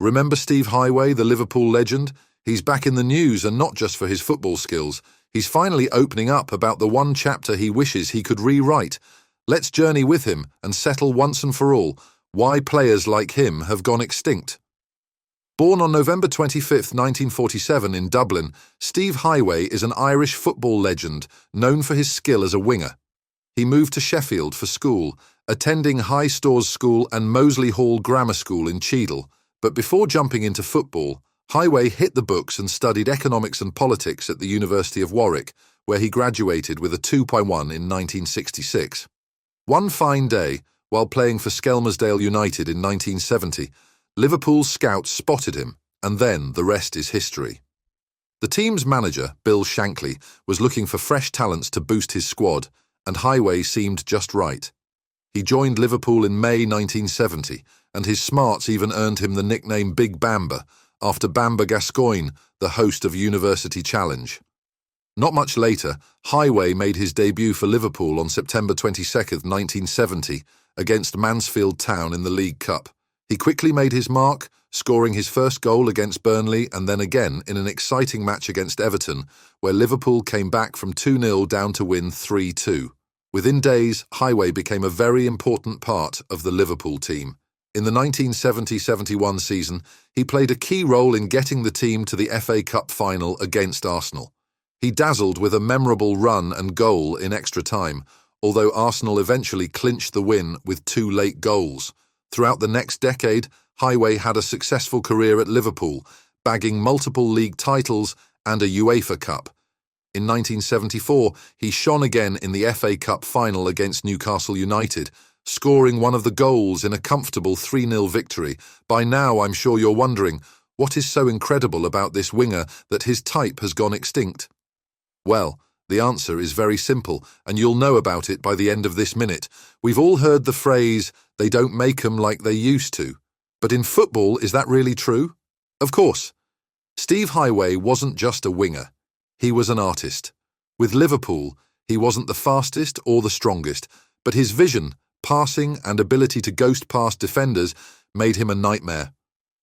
Remember Steve Heighway, the Liverpool legend? He's back in the news, and not just for his football skills. He's finally opening up about the one chapter he wishes he could rewrite. Let's journey with him and settle once and for all why players like him have gone extinct. Born on November 25, 1947 in Dublin, Steve Heighway is an Irish football legend known for his skill as a winger. He moved to Sheffield for school, attending Storrs School and Moseley Hall Grammar School in Cheadle. But before jumping into football, Heighway hit the books and studied economics and politics at the University of Warwick, where he graduated with a 2.1 in 1966. One fine day, while playing for Skelmersdale United in 1970, Liverpool scouts spotted him, and then the rest is history. The team's manager, Bill Shankly, was looking for fresh talents to boost his squad, and Heighway seemed just right. He joined Liverpool in May 1970, and his smarts even earned him the nickname Big Bamber, after Bamber Gascoigne, the host of University Challenge. Not much later, Heighway made his debut for Liverpool on September 22, 1970, against Mansfield Town in the League Cup. He quickly made his mark, scoring his first goal against Burnley and then again in an exciting match against Everton, where Liverpool came back from 2-0 down to win 3-2. Within days, Heighway became a very important part of the Liverpool team. In the 1970-71 season, he played a key role in getting the team to the FA Cup final against Arsenal. He dazzled with a memorable run and goal in extra time, although Arsenal eventually clinched the win with 2 late goals. Throughout the next decade, Heighway had a successful career at Liverpool, bagging multiple league titles and a UEFA Cup. In 1974, he shone again in the FA Cup final against Newcastle United, scoring one of the goals in a comfortable 3-0 victory. By now, I'm sure you're wondering, what is so incredible about this winger that his type has gone extinct? Well, the answer is very simple, and you'll know about it by the end of this minute. We've all heard the phrase, "they don't make 'em like they used to." But in football, is that really true? Of course. Steve Heighway wasn't just a winger. He was an artist. With Liverpool, he wasn't the fastest or the strongest, but his vision, passing and ability to ghost past defenders made him a nightmare.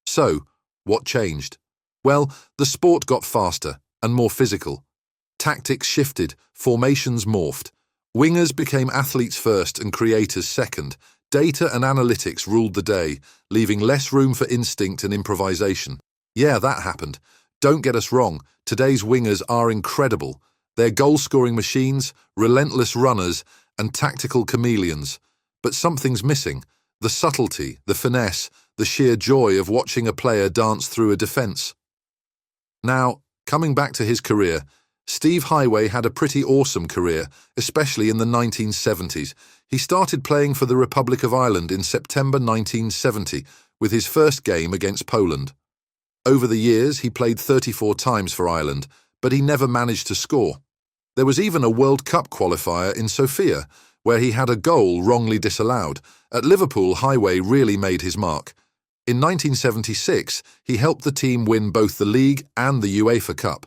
So, what changed? Well, the sport got faster and more physical. Tactics shifted, formations morphed. Wingers became athletes first and creators second. Data and analytics ruled the day, leaving less room for instinct and improvisation. Yeah, that happened. Don't get us wrong, today's wingers are incredible. They're goal-scoring machines, relentless runners, and tactical chameleons. But something's missing. The subtlety, the finesse, the sheer joy of watching a player dance through a defence. Now, coming back to his career, Steve Heighway had a pretty awesome career, especially in the 1970s. He started playing for the Republic of Ireland in September 1970, with his first game against Poland. Over the years, he played 34 times for Ireland, but he never managed to score. There was even a World Cup qualifier in Sofia, where he had a goal wrongly disallowed. At Liverpool, Heighway really made his mark. In 1976, he helped the team win both the league and the UEFA Cup.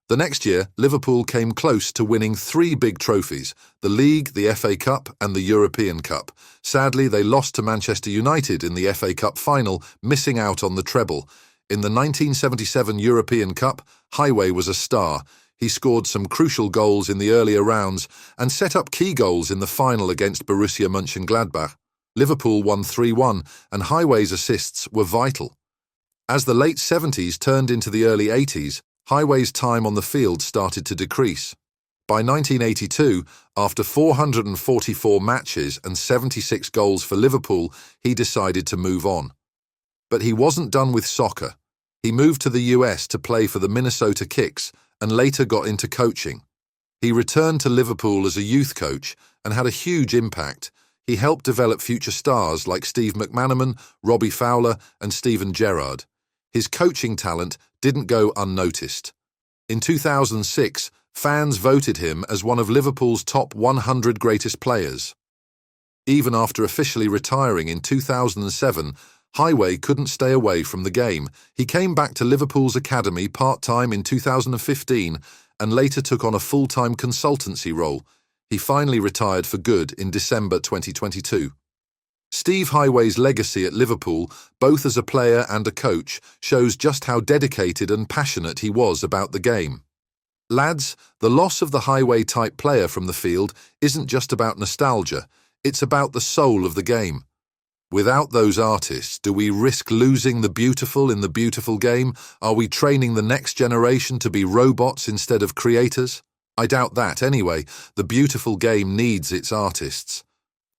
The next year, Liverpool came close to winning 3 big trophies, the League, the FA Cup and the European Cup. Sadly, they lost to Manchester United in the FA Cup final, missing out on the treble. In the 1977 European Cup, Heighway was a star. He scored some crucial goals in the earlier rounds and set up key goals in the final against Borussia Mönchengladbach. Liverpool won 3-1, and Heighway's assists were vital. As the late 70s turned into the early 80s, Heighway's time on the field started to decrease. By 1982, after 444 matches and 76 goals for Liverpool, he decided to move on. But he wasn't done with soccer. He moved to the US to play for the Minnesota Kicks and later got into coaching. He returned to Liverpool as a youth coach and had a huge impact. He helped develop future stars like Steve McManaman, Robbie Fowler, and Steven Gerrard. His coaching talent didn't go unnoticed. In 2006, fans voted him as one of Liverpool's top 100 greatest players. Even after officially retiring in 2007, Heighway couldn't stay away from the game. He came back to Liverpool's academy part-time in 2015 and later took on a full-time consultancy role. He finally retired for good in December 2022. Steve Heighway's legacy at Liverpool, both as a player and a coach, shows just how dedicated and passionate he was about the game. Lads, the loss of the Heighway-type player from the field isn't just about nostalgia, it's about the soul of the game. Without those artists, do we risk losing the beautiful in the beautiful game? Are we training the next generation to be robots instead of creators? I doubt that anyway. The beautiful game needs its artists.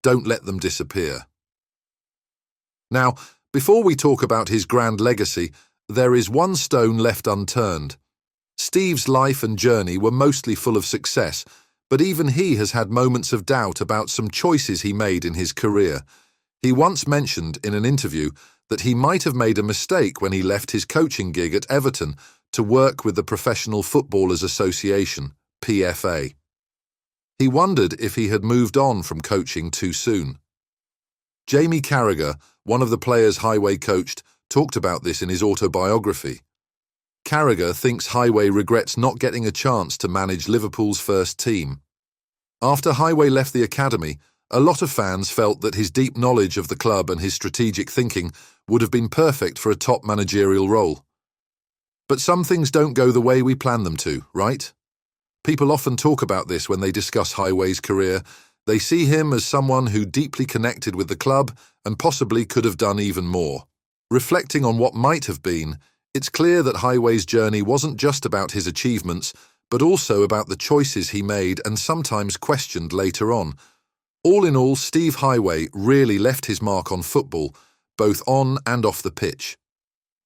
Don't let them disappear. Now, before we talk about his grand legacy, there is one stone left unturned. Steve's life and journey were mostly full of success, but even he has had moments of doubt about some choices he made in his career. He once mentioned in an interview that he might have made a mistake when he left his coaching gig at Everton to work with the Professional Footballers Association, PFA. He wondered if he had moved on from coaching too soon. Jamie Carragher, one of the players Heighway coached, talked about this in his autobiography. Carragher thinks Heighway regrets not getting a chance to manage Liverpool's first team. After Heighway left the academy, a lot of fans felt that his deep knowledge of the club and his strategic thinking would have been perfect for a top managerial role. But some things don't go the way we plan them to, right? People often talk about this when they discuss Heighway's career. They see him as someone who deeply connected with the club and possibly could have done even more. Reflecting on what might have been, it's clear that Heighway's journey wasn't just about his achievements, but also about the choices he made and sometimes questioned later on. All in all, Steve Heighway really left his mark on football, both on and off the pitch.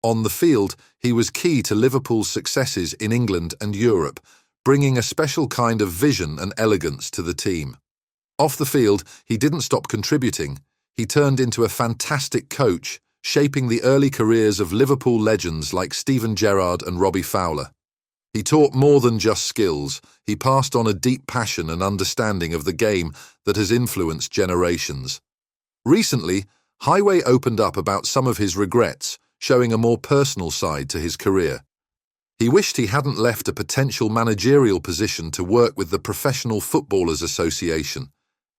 On the field, he was key to Liverpool's successes in England and Europe, bringing a special kind of vision and elegance to the team. Off the field, he didn't stop contributing. He turned into a fantastic coach, shaping the early careers of Liverpool legends like Steven Gerrard and Robbie Fowler. He taught more than just skills. He passed on a deep passion and understanding of the game that has influenced generations. Recently, Heighway opened up about some of his regrets, showing a more personal side to his career. He wished he hadn't left a potential managerial position to work with the Professional Footballers Association.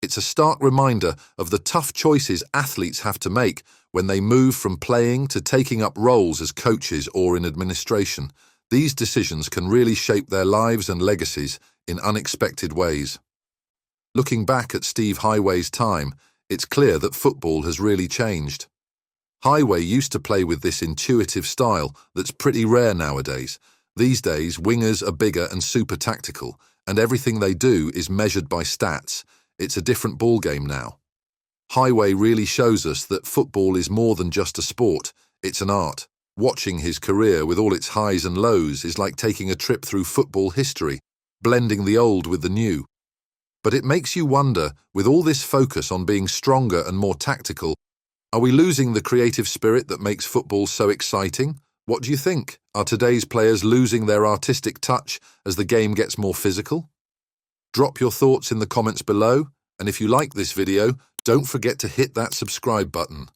It's a stark reminder of the tough choices athletes have to make when they move from playing to taking up roles as coaches or in administration. These decisions can really shape their lives and legacies in unexpected ways. Looking back at Steve Heighway's time, it's clear that football has really changed. Heighway used to play with this intuitive style that's pretty rare nowadays. These days, wingers are bigger and super tactical, and everything they do is measured by stats. It's a different ballgame now. Heighway really shows us that football is more than just a sport, it's an art. Watching his career with all its highs and lows is like taking a trip through football history, blending the old with the new. But it makes you wonder, with all this focus on being stronger and more tactical, are we losing the creative spirit that makes football so exciting? What do you think? Are today's players losing their artistic touch as the game gets more physical? Drop your thoughts in the comments below, and if you like this video, don't forget to hit that subscribe button.